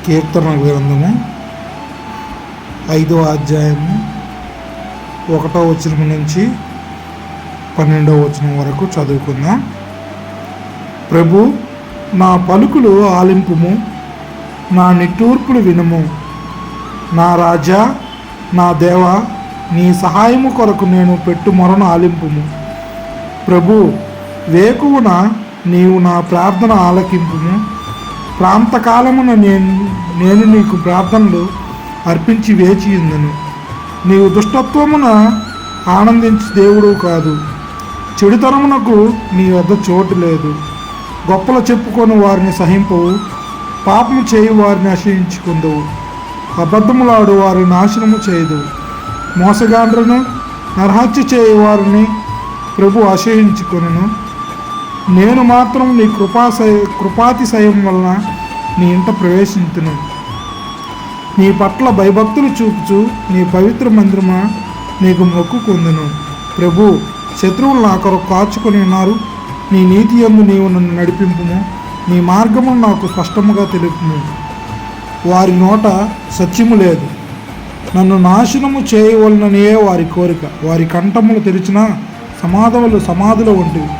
కీర్తన గ్రంథము 5వ అధ్యాయము 1వ వచనం నుంచి 12వ వచనం వరకు చదువుకుందాం. ప్రభు, నా పలుకులు ఆలింపుము, నా నిట్టూర్పులు వినుము. నా రాజా, నా దేవ, నీ సహాయము కొరకు నేను పెట్టు మొరను ఆలింపుము. ప్రభు, వేకువున నీవు నా ప్రార్థన ఆలకింపుము. ప్రాంతకాలమున నేను నీకు ప్రార్థనలు అర్పించి వేచి ఉందను. నీవు దుష్టత్వమున ఆనందించి దేవుడు కాదు, చెడుతనమునకు నీ వద్ద చోటు లేదు. గొప్పలు చెప్పుకొని వారిని సహింపవు, పాపము చేయి వారిని ఆశ్రయించుకుందవు. అబద్ధములాడు వారిని నాశనము చేయదు. మోసగాండ్రను నరహత్య చేయి వారిని ప్రభు ఆశ్రయించుకొనును. నేను మాత్రం నీ కృపాతిశయం వలన నీ ఇంట ప్రవేశించును. నీ పట్ల భయభక్తులు చూపుచు నీ పవిత్ర మందిరమా నీకు మొక్కుకొందును. ప్రభు, శత్రువులు నా కొరకు కాచుకొని ఉన్నారు. నీ నీతి యందు నీవు నన్ను నడిపింపుము. నీ మార్గము నాకు స్పష్టముగా తెలుపుము. వారి నోట సత్యము లేదు, నన్ను నాశనము చేయవలననే వారి కోరిక. వారి కంఠములు తెరిచిన సమాధుల వంటివి.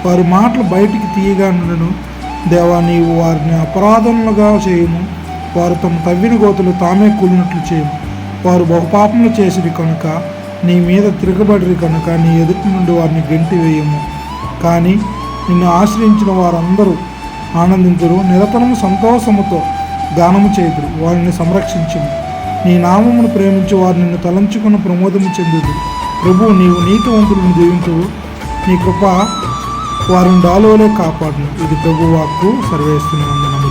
వారి మాటలు బయటికి తీయగా నుండును. దేవా, నీవు వారిని అపరాధములుగా చేయుము. వారు తమ తవ్విన గోతులు తామే కూలినట్లు చేయము. వారు బహుపాపములు చేసిరి కనుక నీ మీద తిరగబడిరి కనుక నీ ఎదుటి నుండి వారిని గెంటి వేయము. కానీ నిన్ను ఆశ్రయించిన వారందరూ ఆనందించరు, నిరతనము సంతోషముతో గానము చేయుదురు. వారిని సంరక్షించుము. నీ నామమును ప్రేమించి వారు నిన్ను తలంచుకున్న ప్రమోదము చెందుదు. ప్రభు, నీవు నీతివంతులను దీవించువు. నీ కృప వారిని డాలువలే కాపాడును. ఇది ప్రభు వాక్కు. సర్వేస్తున్న వందనము.